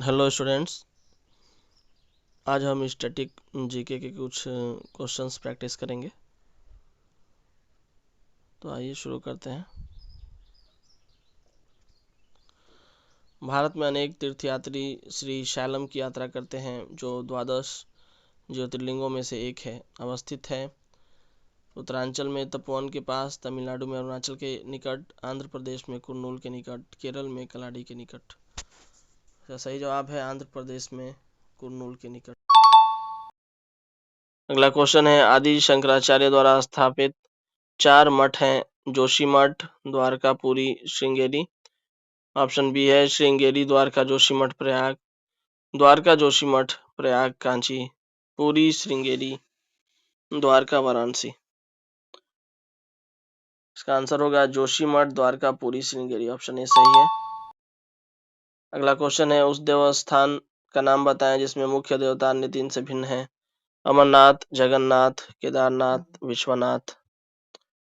Hello students, आज हम static GK के कुछ क्वेश्चंस प्रैक्टिस करेंगे। तो आइए शुरू करते हैं। भारत में अनेक तीर्थयात्री श्री शैलम की यात्रा करते हैं, जो द्वादश ज्योतिर्लिंगों में से एक है। अवस्थित है उत्तरांचल में तपोवन के पास, तमिलनाडु में अरुणाचल के निकट, आंध्र प्रदेश में कुर्नूल के निकट, केरल में कलाडी के निकट। तो सही जवाब है आंध्र प्रदेश में कुर्नूल के निकट। अगला क्वेश्चन है, आदि शंकराचार्य द्वारा स्थापित 4 मठ हैं। जोशीमठ, द्वारकापुरी, श्रृंगेरी। ऑप्शन बी है श्रृंगेरी, द्वारका, जोशीमठ, प्रयाग। द्वारका, जोशीमठ, प्रयाग, कांची। पुरी, श्रृंगेरी, द्वारका, वाराणसी। इसका आंसर होगा जोशीमठ, द्वारका, पुरी, श्रृंगेरी। ऑप्शन ए सही है। अगला क्वेश्चन है, उस देवस्थान का नाम बताएं जिसमें मुख्य देवता अन्य 3 से भिन्न है। अमरनाथ, जगन्नाथ, केदारनाथ, विश्वनाथ।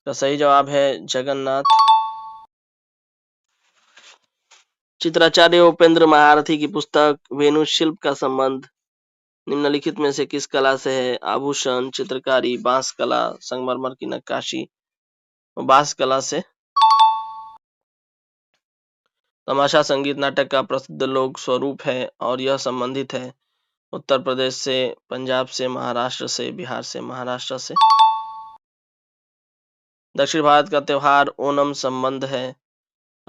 तो सही जवाब है जगन्नाथ। चित्राचार्य उपेंद्र महारथी की पुस्तक वेणु शिल्प का संबंध निम्नलिखित में से किस कला से है। आभूषण, चित्रकारी, बांस कला, संगमरमर की नक्काशी। बांस कला से। तमाशा संगीत नाटक का प्रसिद्ध लोक स्वरूप है और यह संबंधित है उत्तर प्रदेश से, पंजाब से, महाराष्ट्र से, बिहार से। महाराष्ट्र से। दक्षिण भारत का त्योहार ओणम संबंध है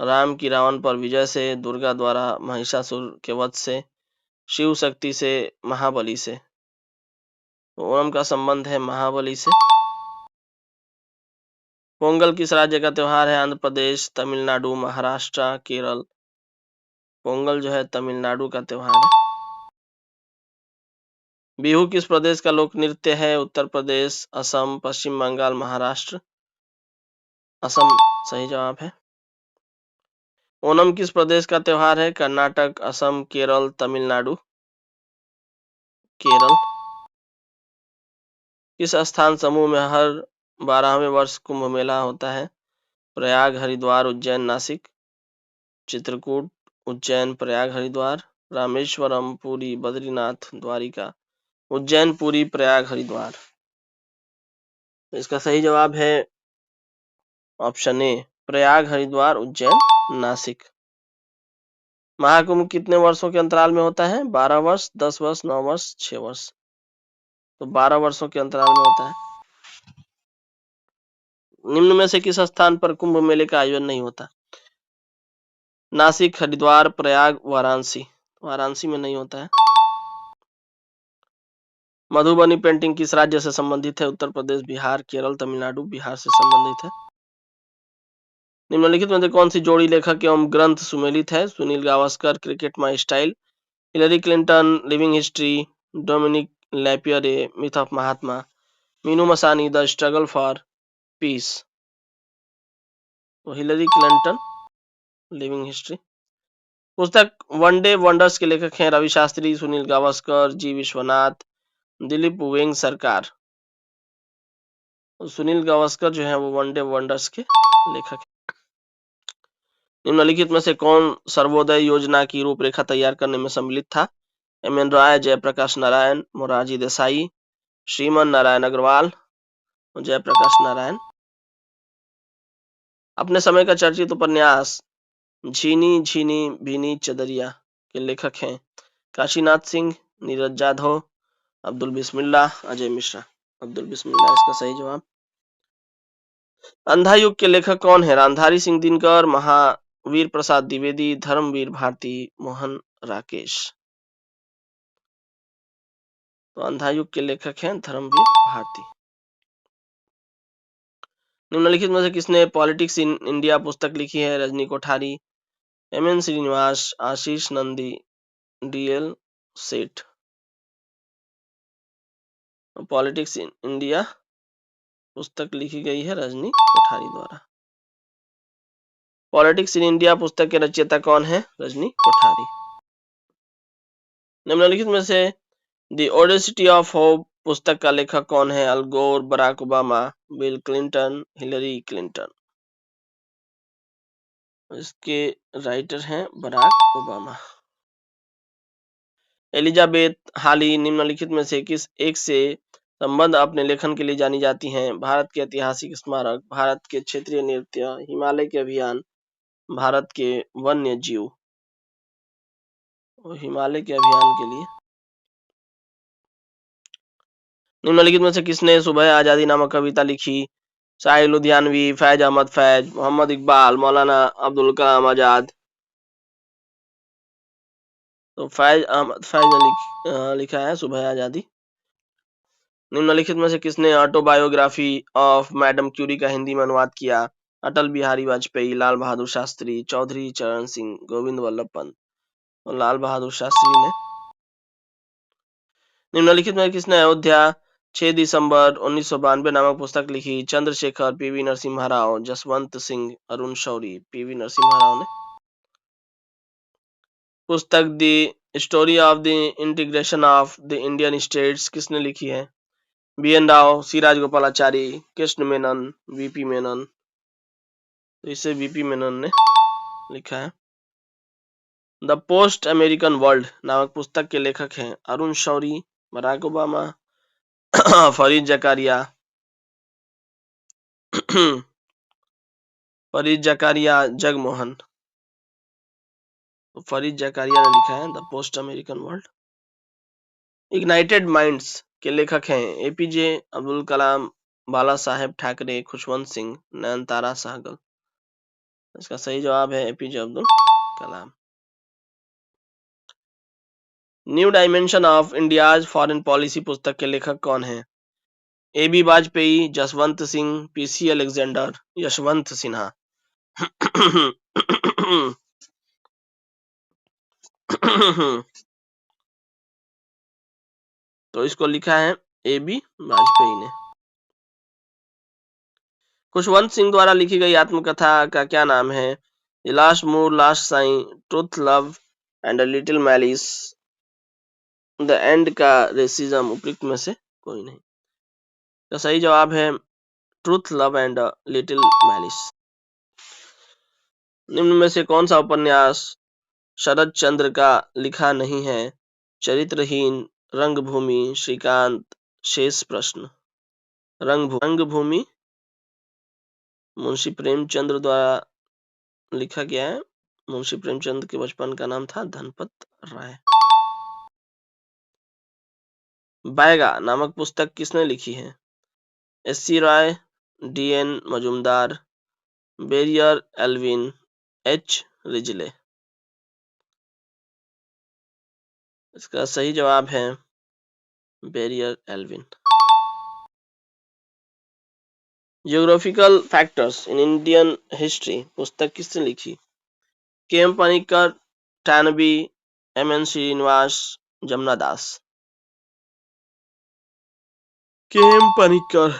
राम की रावण पर विजय से, दुर्गा द्वारा महिषासुर के वध से, शिव शक्ति से, महाबली से। ओणम का संबंध है महाबली से। पोंगल किस राज्य का त्योहार है। आंध्र प्रदेश, तमिलनाडु, महाराष्ट्र, केरल। पोंगल जो है तमिलनाडु का त्योहार है। बिहू किस प्रदेश का लोक नृत्य है। उत्तर प्रदेश, असम, पश्चिम बंगाल, महाराष्ट्र। असम सही जवाब है। ओणम किस प्रदेश का त्योहार है। कर्नाटक, असम, केरल, तमिलनाडु। केरल। किस स्थान समूह में हर 12वें वर्ष कुंभ मेला होता है। प्रयाग, हरिद्वार, उज्जैन, नासिक। चित्रकूट, उज्जैन, प्रयाग, हरिद्वार। रामेश्वरम, पुरी, बद्रीनाथ, द्वारिका। उज्जैन, पुरी, प्रयाग, हरिद्वार। इसका सही जवाब है ऑप्शन ए, प्रयाग, हरिद्वार, उज्जैन, नासिक। महाकुंभ कितने वर्षों के अंतराल में होता है। 12 वर्ष, 10 वर्ष, 9 वर्ष, 6 वर्ष। तो 12 वर्षों के अंतराल में होता है। निम्न में से किस स्थान पर कुंभ मेले का आयोजन नहीं होता। नासिक, हरिद्वार, प्रयाग, वाराणसी। वाराणसी में नहीं होता है। मधुबनी पेंटिंग किस राज्य से संबंधित है। उत्तर प्रदेश, बिहार, केरल, तमिलनाडु। बिहार से संबंधित है। निम्नलिखित में से कौन सी जोड़ी लेखक एवं ग्रंथ सुमेलित है। Sunil Gavaskar, cricket my style. Hillary Clinton, living history. Dominique Lapierre, myth of Mahatma. Minoo Masani, the struggle for peace. तो हिलरी क्लिंटन, लिविंग हिस्ट्री। पुस्तक वनडे वंडर्स के लेखक हैं रवि शास्त्री, सुनील गावस्कर, जी विश्वनाथ, दिलीप वेंग सरकार। सुनील गावस्कर जो है वो वनडे वंडर्स के लेखक हैं। निम्नलिखित में से कौन सर्वोदय योजना की रूपरेखा तैयार करने में सम्मिलित था। एम.एन. राय, जयप्रकाश नारायण, मोरारजी देसाई, श्रीमन नारायण अग्रवाल, जयप्रकाश नारायण। अपने समय का चर्चित उपन्यास झीनी झीनी भीनी चदरिया के लेखक हैं काशीनाथ सिंह, नीरज जाधव, अब्दुल बिस्मिल्लाह, अजय मिश्रा। अब्दुल बिस्मिल्लाह इसका सही जवाब। अंधा युग के लेखक कौन है। रामधारी सिंह दिनकर, महावीर प्रसाद द्विवेदी, धर्मवीर भारती, मोहन राकेश। तो अंधा युग के लेखक हैं धर्मवीर भारती। निम्नलिखित में से किसने पॉलिटिक्स इन इंडिया पुस्तक लिखी है। रजनी कोठारी, एम.एन. श्रीनिवास, आशीष नंदी, डी.एल. सेठ। पॉलिटिक्स इन इंडिया पुस्तक लिखी गई है रजनी कोठारी द्वारा। पॉलिटिक्स इन इंडिया पुस्तक के रचयिता कौन है। रजनी कोठारी। निम्नलिखित में से द ओडेसिटी ऑफ होप पुस्तक का लेखक कौन है। Al Gore, Barack Obama, Bill Clinton, Hillary Clinton. इसके राइटर हैं बराक ओबामा। एलिजाबेथ हाली निम्नलिखित में से किस एक से संबंध अपने लेखन के लिए जानी जाती हैं? भारत के ऐतिहासिक स्मारक, भारत के क्षेत्रीय नृत्य, हिमालय के अभियान, भारत के वन्य जीव। हिमालय के अभियान के लिए। निम्नलिखित में से किसने सुबह आजादी नामक कविता लिखी? शाहिर लुधियानवी, फैज अहमद फैज, मोहम्मद इकबाल, मौलाना अब्दुल कलाम आजाद। तो फैज अहमद फैज ने लिखा है सुबह आजादी। निम्नलिखित में से किसने ऑटोबायोग्राफी ऑफ मैडम क्यूरी का हिंदी में अनुवाद किया? अटल बिहारी वाजपेयी, लाल बहादुर शास्त्री, चौधरी चरण सिंह, गोविंद वल्लभ पंत। और लाल बहादुर शास्त्री ने। निम्नलिखित में किसने अयोध्या 6 दिसंबर 1992 नामक पुस्तक लिखी? चंद्रशेखर, पीवी नरसिम्हा राव, जसवंत सिंह, अरुण शौरी। पीवी नरसिम्हा राव ने। पुस्तक the story of the integration of the Indian states किसने लिखी है? बी.एन. राव, सी राजगोपालाचारी, कृष्ण मेनन, वीपी मेनन। तो इसे वीपी मेनन ने लिखा है। द पोस्ट अमेरिकन वर्ल्ड नामक पुस्तक के लेखक हैं अरुण शौरी, बराक ओबामा, फरीद जकारिया फरीद जकारिया, जगमोहन। फरीद जकारिया ने लिखा है the post American world. Ignited minds के लेखक हैं एपीजे अब्दुल कलाम, बाला साहेब ठाकरे, खुशवंत सिंह, नयनतारा सहगल। इसका सही जवाब है APJ Abdul Kalam. New dimension of India's foreign policy पुस्तक के लेखक कौन हैं? A B. Vajpayee, Jaswant Singh, PC Alexander, Yashwant Sinha. तो इसको लिखा है ए.बी. वाजपेयी ने। खुशवंत सिंह द्वारा लिखी गई आत्मकथा का क्या नाम है? The last Moor, last sigh, truth, love and a little malice, the end का रेसिज्म। उपयुक्त में से कोई नहीं। तो सही जवाब है truth, love and a little malice. निम्न में से कौन सा उपन्यास शरद चंद्र का लिखा नहीं है? चरित्रहीन, रंगभूमि, श्रीकांत, शेष प्रश्न। रंगभूमि मुंशी प्रेमचंद्र द्वारा लिखा गया है। मुंशी प्रेमचंद के बचपन का नाम था धनपत राय। बैगा नामक पुस्तक किसने लिखी है? S C. Roy, D N. Majumdar, Verrier Elwin, H. Risley. इसका सही जवाब है Verrier Elwin. Geographical factors in Indian history पुस्तक किसने लिखी? K M. Panikkar, Toynbee, M N. Srinivas, Jamuna Das. K M. Panikkar.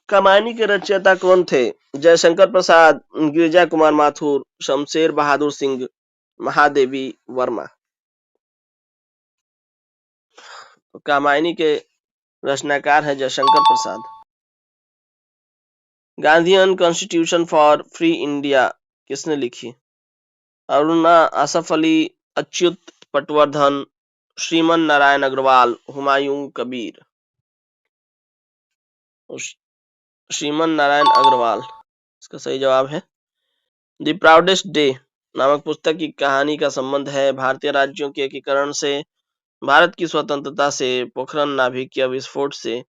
कमानी के रचयिता कौन थे? जयशंकर प्रसाद, गिरिजा कुमार माथुर, शमशेर बहादुर सिंह, महादेवी वर्मा। तो कामायनी के रचनाकार है Jaishankar Prasad. Gandhian constitution for free India किसने लिखी? अरुणा आसफ अली, अच्युत पटवर्धन, श्रीमन नारायण अग्रवाल, हुमायूं कबीर। श्रीमन नारायण अग्रवाल इसका सही जवाब है। द प्राउडेस्ट डे नामक पुस्तक की कहानी का संबंध है भारतीय राज्यों के एकीकरण से, भारत की स्वतंत्रता से, पोखरण नाभिकीय विस्फोट से,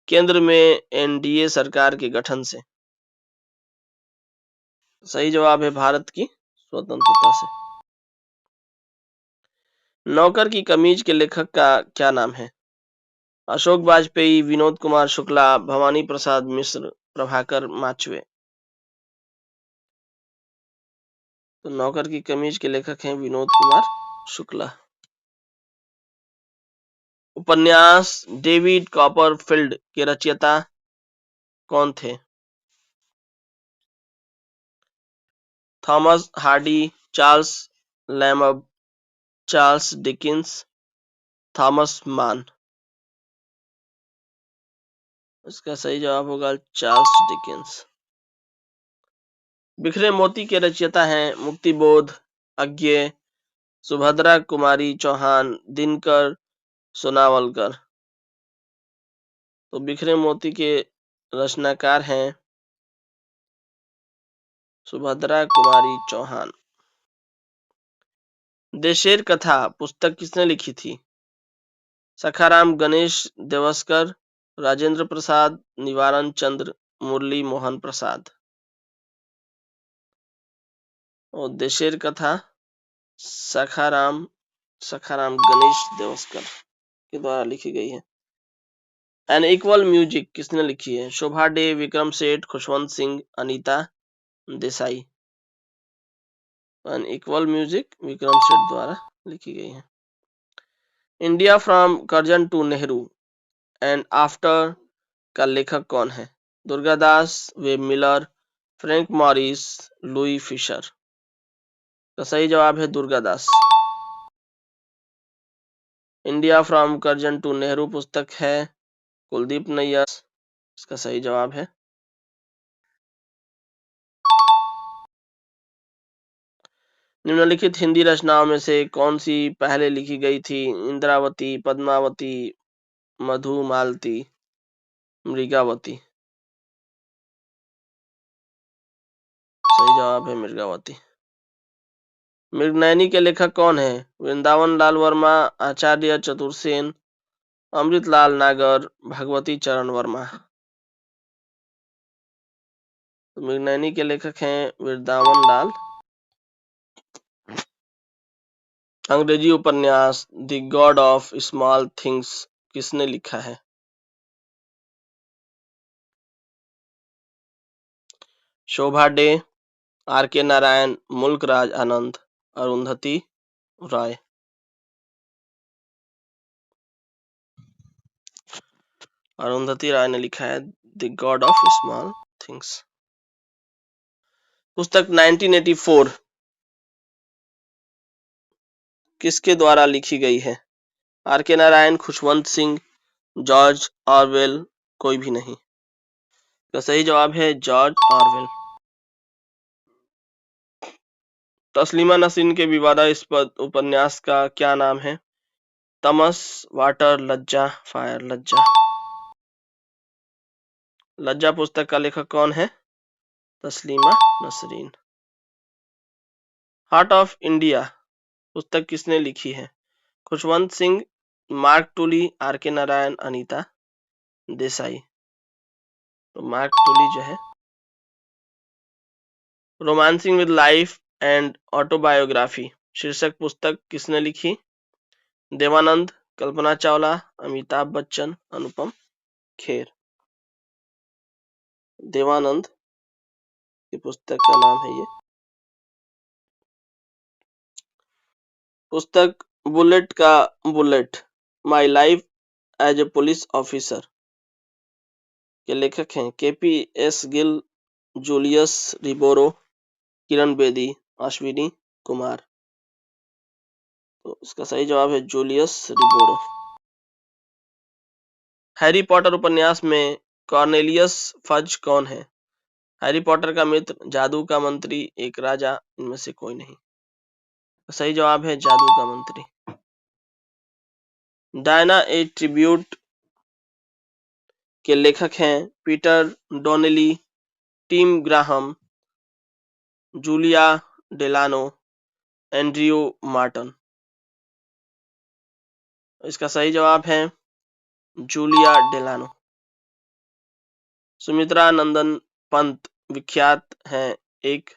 केंद्र में एनडीए सरकार के गठन से। सही जवाब है भारत की स्वतंत्रता से। नौकर की कमीज के लेखक का क्या नाम है? अशोक वाजपेयी, विनोद कुमार शुक्ला, भवानी प्रसाद मिश्र, प्रभाकर माचवे। तो नौकर की कमीज के लेखक हैं विनोद कुमार शुक्ला। उपन्यास डेविड कॉपरफील्ड के रचयिता कौन थे? Thomas Hardy, Charles lamb, Charles Dickens, Thomas मान। इसका सही जवाब होगा चार्ल्स डिकिंस। बिखरे मोती के रचयिता हैं मुक्तिबोध, अज्ञे, सुभद्रा कुमारी चौहान, दिनकर, सोनावलकर। तो बिखरे मोती के रचनाकार हैं सुभद्रा कुमारी चौहान। देशेर कथा पुस्तक किसने लिखी थी? सखाराम गणेश देवस्कर, राजेंद्र प्रसाद, निवारण चंद्र, मुरली मोहन प्रसाद। और देशेर कथा सखाराम गणेश देवस्कर के द्वारा लिखी गई है। एन इक्वल म्यूजिक किसने लिखी है? शोभा De, Vikram Seth, Khushwant Singh, Anita Desai. An equal music Vikram Seth द्वारा लिखी गई है। India from Curzon to Nehru and after का लेखक कौन है? Durgadas, Webb Miller, Frank Moraes, Louis Fischer. तो सही जवाब है Durgadas. India from Curzon to Nehru पुस्तक है कुलदीप नैयर। इसका सही जवाब है। निम्नलिखित हिंदी रचनाओं में से कौन सी पहले लिखी गई थी? इंद्रावती, पद्मावती, मधुमालती, मृगावती। सही जवाब है मृगावती। मृगनयनी के लेखक कौन है? वृंदावन लाल वर्मा, आचार्य चतुर्सेन, अमृतलाल नागर, भगवती चरण वर्मा। तो मृगनयनी के लेखक हैं वृंदावन लाल। अंग्रेजी उपन्यास the God of small things किसने लिखा है? शोभा डे, आर के नारायण, मुल्कराज आनंद, अरुंधति रॉय। अरुंधति राय ने लिखा है the God of small things. पुस्तक 1984 किसके द्वारा लिखी गई है? आर के नारायण, खुशवंत सिंह, जॉर्ज ऑरवेल, कोई भी नहीं। तो सही जवाब है जॉर्ज ऑरवेल। तस्लीमा नसरीन के विवादास्पद उपन्यास का क्या नाम है? तमस, वाटर, लज्जा, फायर। लज्जा। लज्जा पुस्तक का लेखक कौन है? Taslima Nasreen. Heart of India पुस्तक किसने लिखी है? खुशवंत सिंह, मार्क टूली, आर के नारायण, अनीता देसाई। तो मार्क टूली जो है। Romancing with life and autobiography शीर्षक पुस्तक किसने लिखी? देवानंद, कल्पना चावला, अमिताभ बच्चन, अनुपम खेर। देवानंद की पुस्तक का नाम है ये। पुस्तक बुलेट का bullet, my life as a police officer के लेखक हैं KP S Gill, Julius Ribeiro, Kiran Bedi, Ashwini Kumar. तो इसका सही जवाब है जूलियस रिबोरो। हैरी पॉटर उपन्यास में कॉर्नेलियस फज कौन है? हैरी पॉटर का मित्र, जादू का मंत्री, एक राजा, इनमें से कोई नहीं। सही जवाब है जादू का मंत्री। डायना ए ट्रिब्यूट के लेखक हैं Peter Donnelly, Tim Graham, Julia Delano, Andrew Morton. इसका सही जवाब है जूलिया डेलानो। सुमित्रा नंदन पंत विख्यात हैं एक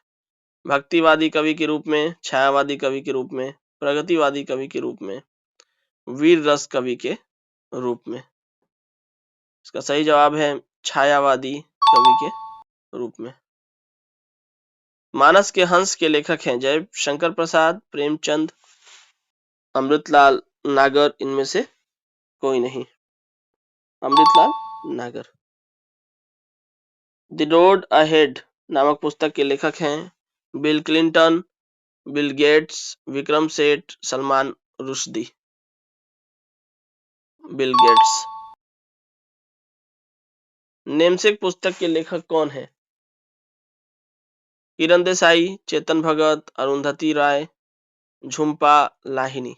भक्तिवादी कवि के रूप में, छायावादी कवि के रूप में, प्रगतिवादी कवि के रूप में, वीर रस कवि के रूप में। इसका सही जवाब है छायावादी कवि के रूप में। मानस के हंस के लेखक हैं जय शंकर प्रसाद, प्रेमचंद, अमृतलाल नागर, इनमें से कोई नहीं। अमृतलाल नागर। द रोड अहेड नामक पुस्तक के लेखक हैं Bill Clinton, Bill Gates, Vikram Seth, Salman Rushdie. Bill Gates. Namesake पुस्तक के लेखक कौन है? किरण देसाई, चेतन भगत, अरुंधति राय, झुम्पा लाहिनी।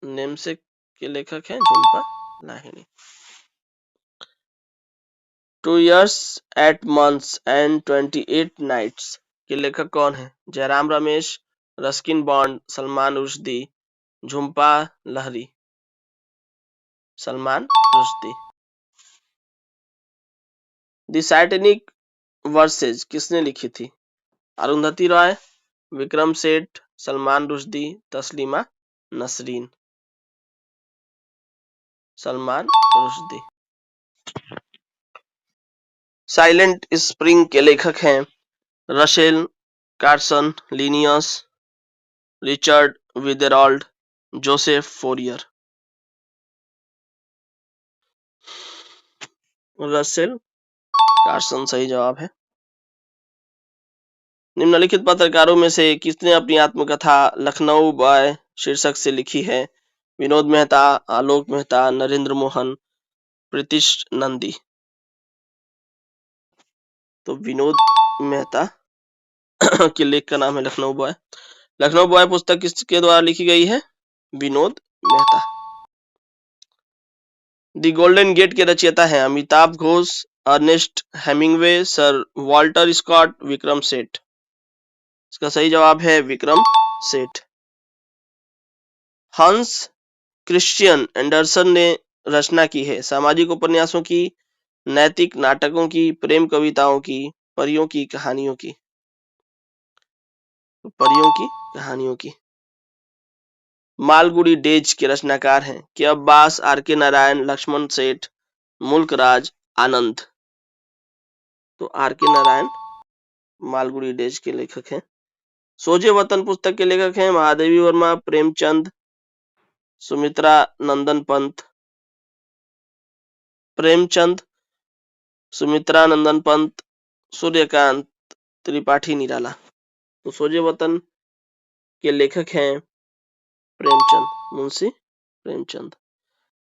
नेमसेक के लेखक हैं Jhumpa लाहिनी। 2 years 8 months and 28 nights के लेखक कौन है? Jairam Ramesh, Ruskin Bond, Salman Rushdie, Jhumpa Lahiri. Salman Rushdie. The satanic verses किसने लिखी थी? अरुंधति रॉय, विक्रम सेठ, सलमान रुश्दी, तस्लीमा नसरीन। सलमान रुश्दी। साइलेंट स्प्रिंग के लेखक हैं रसेल कार्सन, लिनियस, रिचर्ड विदेरॉल्ड, जोसेफ फोरियर। रसेल कार्सन सही जवाब है। निम्नलिखित पत्रकारों में से किसने अपनी आत्मकथा लखनऊ बॉय शीर्षक से लिखी है? विनोद मेहता, आलोक मेहता, नरेंद्र मोहन, प्रीतिश नंदी। तो विनोद मेहता के लेख का नाम है लखनऊ बॉय। लखनऊ बॉय पुस्तक किसके द्वारा लिखी गई है? Vinod Mehta. The golden gate के रचयिता हैं Amitav Ghosh, Ernest Hemingway, sir Walter Scott, Vikram Seth. इसका सही जवाब है विक्रम सेठ। हंस क्रिश्चियन एंडरसन ने रचना की है सामाजिक उपन्यासों की, नैतिक नाटकों की, प्रेम कविताओं की, परियों की कहानियों की। परियों की कहानियों की। मालगुडी डेज के रचनाकार हैं के अब्बास, आर के नारायण, लक्ष्मण सेठ, मुल्क राज, आनंद। तो आर के नारायण मालगुडी डेज के लेखक हैं। सोजे वतन पुस्तक के लेखक हैं महादेवी वर्मा, प्रेमचंद, सुमित्रा नंदन पंत। प्रेमचंद, सुमित्रा नंदन पंत, सूर्यकांत त्रिपाठी निराला। तो सोजे वतन के लेखक हैं प्रेमचंद, मुंशी प्रेमचंद।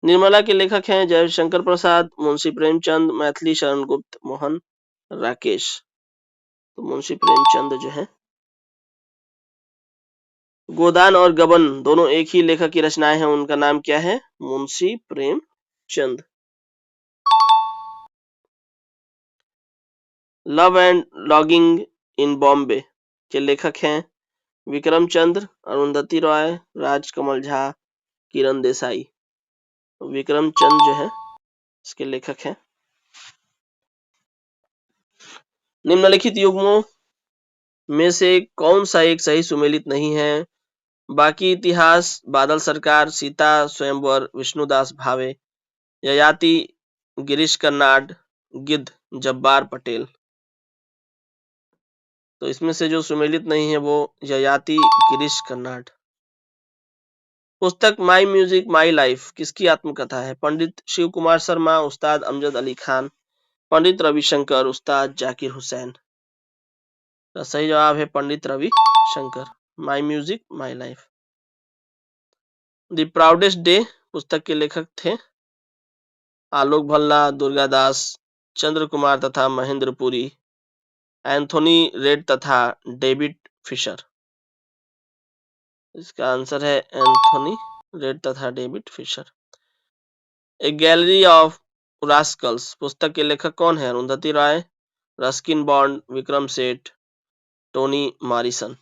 निर्मला के लेखक हैं जयशंकर प्रसाद, मुंशी प्रेमचंद, मैथिली शरण गुप्त, मोहन राकेश। तो मुंशी प्रेमचंद जो है। गोदान और गबन दोनों एक ही लेखक की रचनाएं हैं, उनका नाम क्या है? Munshi Premchand. Love and logging in Bombay के लेखक हैं विक्रम चंद्र, अरुंधति रॉय, राजकमल झा, किरण देसाई। विक्रम चंद जो है इसके लेखक हैं। निम्नलिखित युग्मों में से कौन सा एक सही सुमेलित नहीं है? बाकी इतिहास, बादल सरकार, सीता स्वयंवर, विष्णुदास भावे, ययाति गिरीश कर्नाड, गिद्ध जब्बार पटेल। तो इसमें से जो सुमेलित नहीं है वो ययाति गिरीश कर्नाड। पुस्तक माई म्यूजिक माई लाइफ किसकी आत्मकथा है? पंडित शिव कुमार शर्मा, उस्ताद अमजद अली खान, पंडित रविशंकर, उस्ताद जाकिर हुसैन। तो सही जवाब है Pandit Ravishankar. My music my life. The proudest day पुस्तक के लेखक थे आलोक भल्ला, दुर्गादास, चंद्र कुमार तथा महेंद्र पुरी, एंथोनी रेड तथा डेविड फिशर। इसका आंसर है एंथोनी रेड तथा David Fisher. A gallery of rascals पुस्तक के लेखक कौन है? Arundhati Roy, Ruskin Bond, Vikram Seth, Toni Morrison.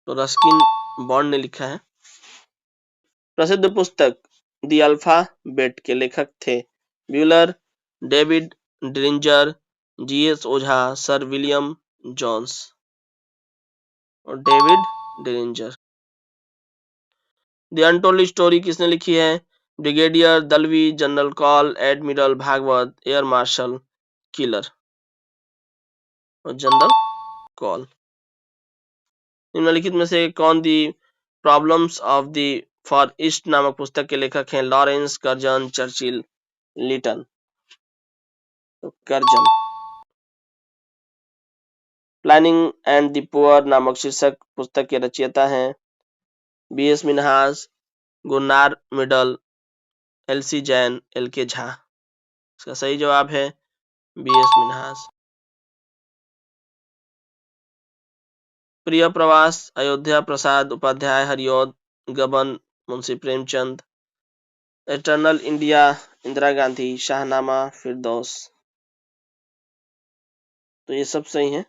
तो रस्किन बॉन्ड ने लिखा है। प्रसिद्ध पुस्तक द अल्फाबेट के लेखक थे Buhler, David Diringer, G S Ojha, sir William Jones. और David Diringer. The untold story किसने लिखी है? Brigadier Dalvi, general Kaul, admiral Bhagwat, air marshal Keelor. और जनरल कॉल। निम्नलिखित में से कौन the problems of the far east नामक पुस्तक के लेखक हैं? Lawrence, Curzon, Churchill, Lytton. तो Curzon. Planning and the poor नामक शीर्षक पुस्तक के रचयिता हैं B S Minhas, Gunnar Myrdal, L C Jain, LK Jha. इसका सही जवाब है बीएस मिन्हास। प्रिय प्रवास, अयोध्या प्रसाद उपाध्याय, हरिऔध, गबन, मुंशी प्रेमचंद, एटर्नल इंडिया, इंदिरा गांधी, शाहनामा, फिरदौस। तो ये सब सही है,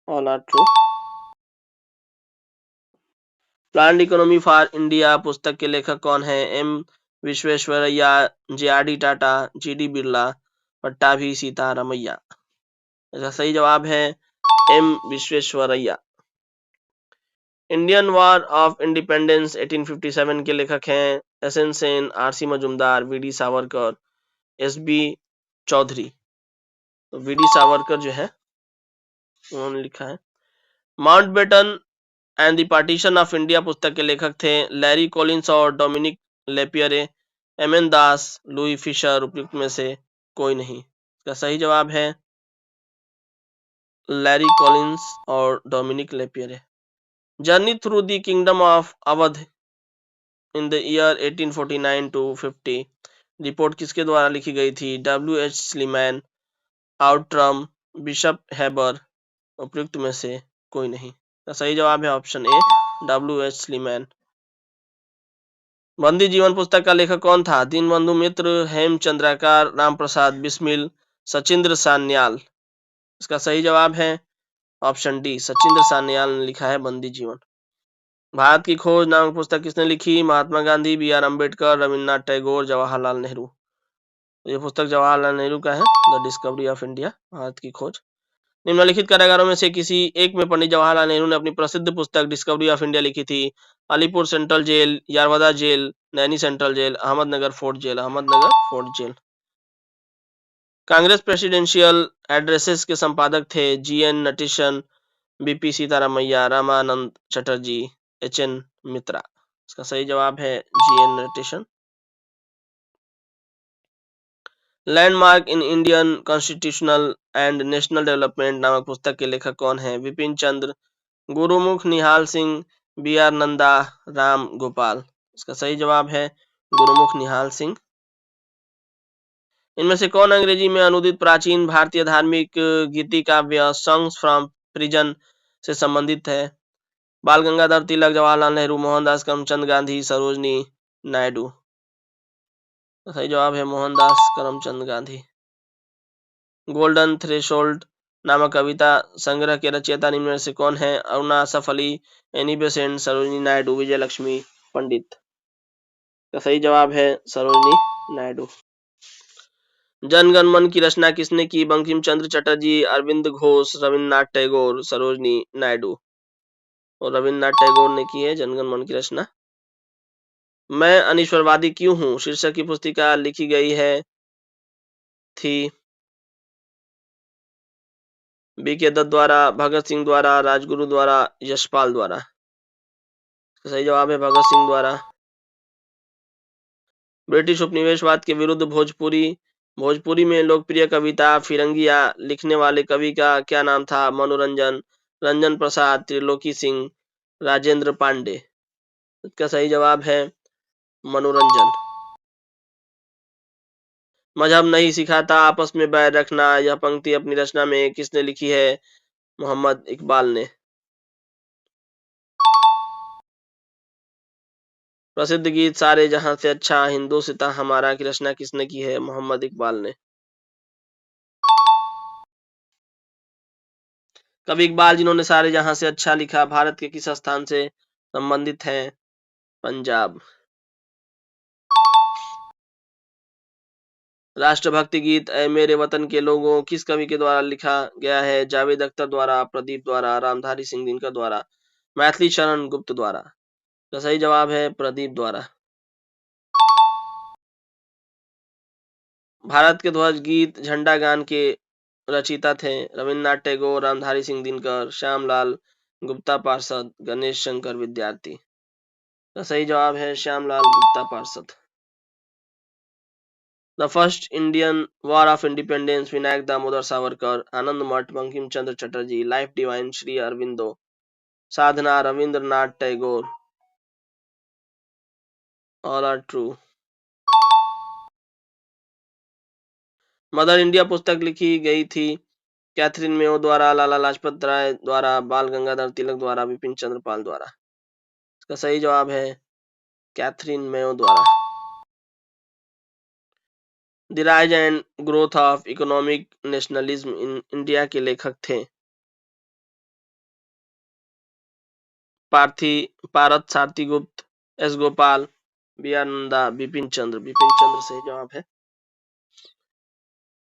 all are true. Planned economy for India पुस्तक के लेखक कौन है? M Visvesvaraya, JRD. Tata, GD. Birla, Pattabhi Sitaramayya. इसका सही जवाब है M Visvesvaraya. Indian war of independence 1857 के लेखक हैं SN. Sen, RC. Majumdar, VD. Savarkar, SB. Chaudhuri. तो वी.डी. सावरकर जो है उन्होंने लिखा है। Mountbatten and the partition of India पुस्तक के लेखक थे लैरी कॉलिंस और Dominique Lapierre, MN. Das, Louis Fischer. उपयुक्त में से कोई नहीं। इसका सही जवाब है लैरी कॉलिंस और Dominique Lapierre. Journey through the kingdom of Awadh in the year 1849 to 50 report किसके द्वारा लिखी गई थी? W.H. Sleeman, Outram, Bishop Heber. उपयुक्त में से कोई नहीं। तो सही जवाब है ऑप्शन ए, W.H. स्लीमैन। बंदी जीवन पुस्तक का लेखक कौन था? दीनबंधु मित्र, हेमचंद्राकार, राम प्रसाद बिस्मिल, सचिंद्र सान्याल। इसका सही जवाब है ऑप्शन डी, सचिंद्र सान्याल ने लिखा है बंदी जीवन। भारत की खोज नामक पुस्तक किसने लिखी? महात्मा गांधी, बी.आर. अम्बेडकर, रविन्द्रनाथ टैगोर, जवाहरलाल नेहरू। ये पुस्तक जवाहरलाल नेहरू का है, the discovery of India, Bharat की खोज। निम्नलिखित कारागारों में से किसी एक में पंडित जवाहरलाल नेहरू ने अपनी प्रसिद्ध पुस्तक डिस्कवरी ऑफ इंडिया लिखी थी? Alipur central jail, Yerawada jail, Naini central jail, Ahmednagar fort jail. Ahmednagar fort jail. Congress presidential addresses के संपादक थे G N. Natesan, B P. Sitaramayya, Ramananda Chatterjee, H N. Mitra. इसका सही जवाब है G N. Natesan. Landmark in Indian constitutional and national development नामक पुस्तक के लेखक कौन है? विपिन चंद्र, गुरुमुख निहाल सिंह, बी.आर. नंदा, राम गोपाल। इसका सही जवाब है गुरुमुख निहाल सिंह। इनमें से कौन अंग्रेजी में अनुदित प्राचीन भारतीय धार्मिक गीति काव्य सॉन्ग्स फ्रॉम प्रिजन से संबंधित है? बाल गंगाधर तिलक, जवाहरलाल नेहरू, मोहनदास करमचंद गांधी, सरोजनी नायडू। सही जवाब है मोहनदास करमचंद गांधी। गोल्डन थ्रेशोल्ड नामक कविता संग्रह के रचयिता निम्न में से कौन है? अरुणा असफ अली, एनी बेसेंट, सरोजनी नायडू, विजय लक्ष्मी पंडित। का सही जवाब है सरोजनी नायडू। जन गण मन की रचना किसने की? बंकिम चंद्र चटर्जी, अरविंद घोष, रविन्द्रनाथ टैगोर, सरोजनी नायडू। और रविन्द्रनाथ टैगोर ने की है जनगण मन की रचना। मैं अनिश्वरवादी क्यों हूँ शीर्षक की पुस्तिका लिखी गई है थी बी.के. दत्त द्वारा, भगत सिंह द्वारा, राजगुरु द्वारा, यशपाल द्वारा। सही जवाब है भगत सिंह द्वारा। ब्रिटिश उपनिवेशवाद के विरुद्ध भोजपुरी में लोकप्रिय कविता फिरंगिया लिखने वाले कवि का क्या नाम था? मनोरंजन, रंजन प्रसाद, त्रिलोकी सिंह, राजेंद्र पांडे। इसका सही जवाब है मनोरंजन। मजहब नहीं सिखाता आपस में बैर रखना, यह पंक्ति अपनी रचना में किसने लिखी है? मोहम्मद इकबाल ने। प्रसिद्ध गीत सारे जहां से अच्छा हिंदुस्तां हमारा की रचना किसने की है? मोहम्मद इकबाल ने। कवि इकबाल जिन्होंने सारे जहां से अच्छा लिखा भारत के किस स्थान से संबंधित हैं? पंजाब। राष्ट्रभक्ति गीत ऐ मेरे वतन के लोगों किस कवि के द्वारा लिखा गया है? जावेद अख्तर द्वारा, प्रदीप द्वारा, रामधारी सिंह दिनकर द्वारा, मैथिली शरण गुप्त द्वारा। तो सही जवाब है प्रदीप द्वारा। भारत के ध्वज गीत झंडा गान के रचयिता थे रविन्द्रनाथ टैगोर, रामधारी सिंह दिनकर, श्यामलाल गुप्ता पार्षद, गणेश शंकर विद्यार्थी। तो सही जवाब है Shyamlal Gupta Parshad. The first Indian war of independence Vinayak Damodar Savarkar, Anand Math Bankim Chandra Chatterjee, life divine Shri Aurobindo, Sadhana Rabindranath Tagore. All are true. Mother India पुस्तक लिखी गई थी कैथरीन मेयो द्वारा, लाला लाजपत राय द्वारा, बाल गंगाधर तिलक द्वारा, विपिन चंद्र पाल द्वारा। इसका सही जवाब है कैथरीन मेयो द्वारा। The rise and growth of economic nationalism in India के लेखक थे Partha Sarathi Gupta, S Gopal, B R Nanda, Bipin Chandra. Bipin Chandra सही जवाब है।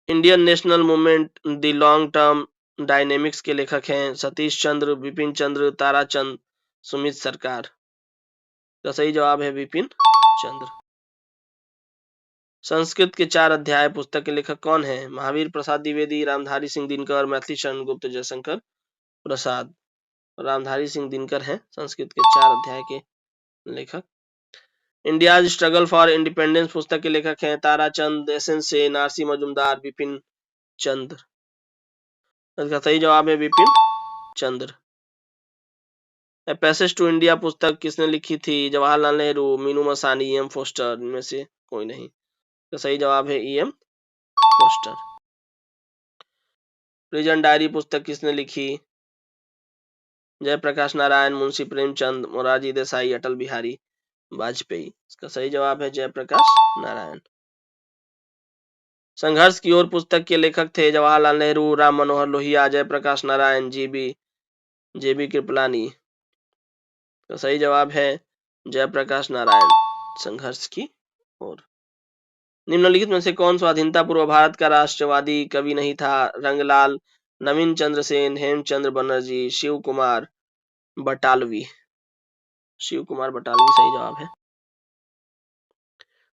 Indian national movement the long term dynamics के लेखक हैं सतीश चंद्र, बिपिन चंद्र, ताराचंद, सुमित सरकार। तो सही जवाब है विपिन चंद्र। संस्कृत के 4 अध्याय पुस्तक के लेखक कौन हैं? महावीर प्रसाद द्विवेदी, रामधारी सिंह दिनकर, मैथिली शरण गुप्त, जयशंकर प्रसाद। रामधारी सिंह दिनकर हैं संस्कृत के 4 अध्याय के लेखक। इंडियाज स्ट्रगल फॉर इंडिपेंडेंस पुस्तक के लेखक हैं ताराचंद, एसएन सेन, आरसी मजूमदार, बिपिन चंद्र। इसका सही जवाब है Vipin Chandra. A passage to India पुस्तक किसने लिखी थी? Jawaharlal Nehru, Minoo Masani, M Forster. इनमें से कोई नहीं। तो सही जवाब है एम फोस्टर। प्रिजन डायरी पुस्तक किसने लिखी? जयप्रकाश नारायण, मुंशी प्रेमचंद, मोरारजी देसाई, अटल बिहारी वाजपेयी। इसका सही जवाब है जयप्रकाश नारायण। संघर्ष की ओर पुस्तक के लेखक थे जवाहरलाल नेहरू, राम मनोहर लोहिया, जयप्रकाश नारायण, जेबी कृपलानी। तो सही जवाब है जयप्रकाश नारायण, संघर्ष की ओर। निम्नलिखित में से कौन स्वाधीनता पूर्व भारत का राष्ट्रवादी कवि नहीं था? रंगलाल, नवीन चंद्र सेन, हेमचंद्र बनर्जी, शिव कुमार बटालवी। शिव कुमार बटालवी सही जवाब है।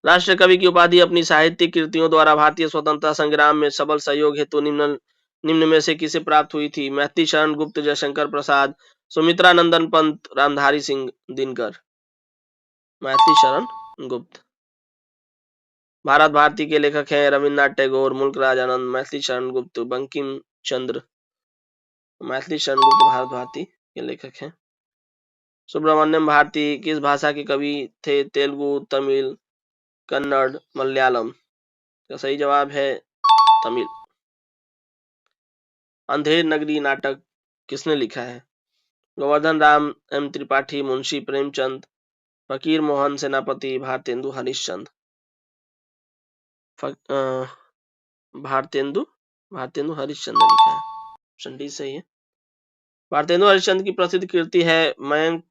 राष्ट्र कवि की उपाधि अपनी साहित्यिक कृतियों द्वारा भारतीय स्वतंत्रता संग्राम में सबल सहयोग हेतु निम्न में से किसे प्राप्त हुई थी? मैथिली शरण गुप्त, जयशंकर प्रसाद, सुमित्रा नंदन पंत, रामधारी सिंह दिनकर। मैथिली शरण गुप्त। भारत भारती के लेखक हैं रविन्द्रनाथ टैगोर, मुल्कराज आनंद, मैथिली शरण गुप्त, बंकिम चंद्र। मैथिली शरण गुप्त भारत भारती के लेखक हैं। सुब्रमण्यम भारती किस भाषा के कवि थे? तेलुगु, तमिल, कन्नड़, मलयालम। तो सही जवाब है तमिल। अंधेर नगरी नाटक किसने लिखा है? गोवर्धन राम, एम त्रिपाठी, मुंशी प्रेमचंद, फकीर मोहन सेनापति, भारतेंदु हरिश्चंद्र। भारतेंदु हरिश्चंद्र ने लिखा है। ऑप्शन डी सही है। भारतेंदु हरिश्चंद्र की प्रसिद्ध कृति है मयंक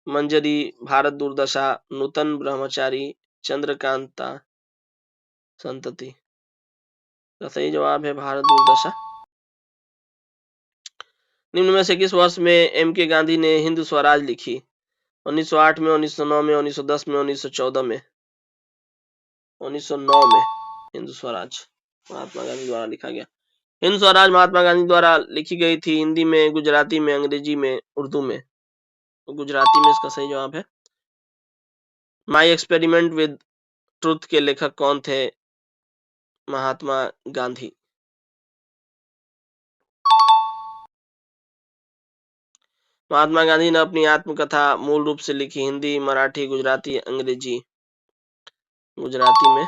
मंजरी, भारत दुर्दशा, नूतन ब्रह्मचारी, चंद्रकांता संतति। तो सही जवाब है भारत दुर्दशा। निम्न में से किस वर्ष में एम के गांधी ने हिंद स्वराज लिखी? 1908 में, 1909 में, 1910 में, 1914 में। 1909 में हिंद स्वराज महात्मा गांधी द्वारा लिखा गया। हिंद स्वराज महात्मा गांधी द्वारा लिखी गई थी हिंदी में, गुजराती में, अंग्रेजी में, उर्दू में। तो गुजराती में इसका सही जवाब है। माई एक्सपेरिमेंट विद ट्रुथ के लेखक कौन थे? महात्मा गांधी। महात्मा गांधी ने अपनी आत्मकथा मूल रूप से लिखी हिंदी, मराठी, गुजराती, अंग्रेजी। गुजराती में।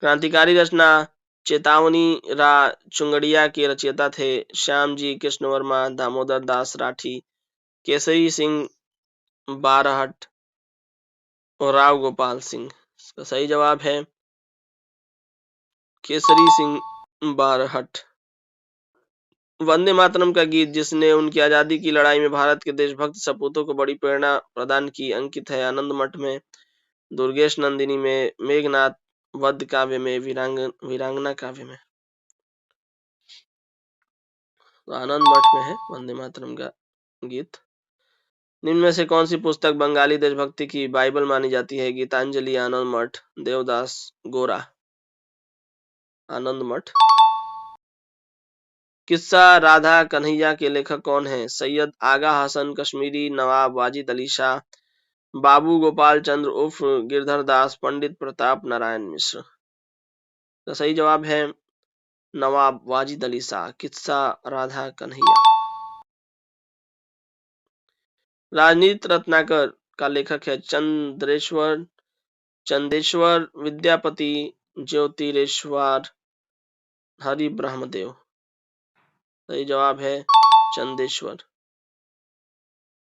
क्रांतिकारी रचना चेतावनी रा चुंगड़िया के रचयिता थे श्यामजी कृष्ण वर्मा, दामोदर दास राठी, केसरी सिंह बारहट और राव गोपाल सिंह। इसका सही जवाब है केसरी सिंह बारहट। वंदे मातरम का गीत जिसने उनकी आजादी की लड़ाई में भारत के देशभक्त सपूतों को बड़ी प्रेरणा प्रदान की अंकित है आनंद मठ में, दुर्गेश नंदिनी में, मेघनाथ वध काव्य में, वीरांगना काव्य में। तो आनंद मठ में है वंदे मातरम का गीत। निम्न में से कौन सी पुस्तक बंगाली देशभक्ति की बाइबल मानी जाती है? गीतांजलि, आनंद मठ, देवदास, गोरा। आनंद मठ। किस्सा राधा कन्हैया के लेखक कौन हैं? सैयद आगा हसन कश्मीरी, नवाब वाजिद अली शाह, बाबू गोपाल चंद्र उर्फ गिरधर दास, पंडित प्रताप नारायण मिश्र। तो सही जवाब है नवाब वाजिद अली शाह। किस्सा राधा कन्हैया। राजनीति रत्नाकर का लेखक है चंदेश्वर विद्यापति, ज्योतिरेश्वर हरि ब्रह्मदेव। सही जवाब है चंदेश्वर।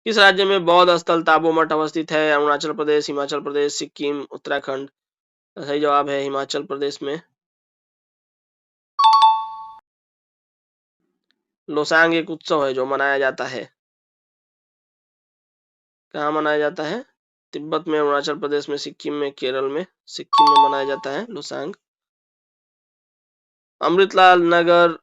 किस राज्य में बौद्ध स्थल ताबो मठ अवस्थित है? अरुणाचल प्रदेश, हिमाचल प्रदेश, सिक्किम, उत्तराखंड। सही जवाब है हिमाचल प्रदेश में। लोसांग एक उत्सव है जो मनाया जाता है। कहाँ मनाया जाता है? तिब्बत में, अरुणाचल प्रदेश में, सिक्किम में, केरल में। सिक्किम में मनाया जाता है लोसांग। अमृतलाल नगर,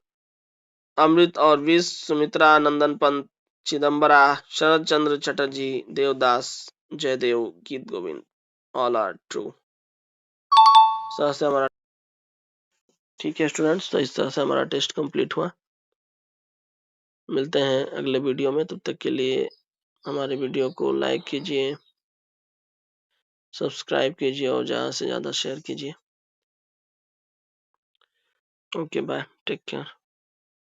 अमृत और विष, सुमित्रा, नंदन पंत, चिदम्बरा, शरद चंद्र चटर्जी, देवदास, जयदेव, गीत गोविंद। All are true. हमारा ठीक है स्टूडेंट्स, तो इस तरह से हमारा टेस्ट कंप्लीट हुआ। मिलते हैं अगले वीडियो में, तब तक के लिए हमारे वीडियो को लाइक कीजिए, सब्सक्राइब कीजिए और ज़्यादा से ज़्यादा शेयर कीजिए। Okay bye, take care.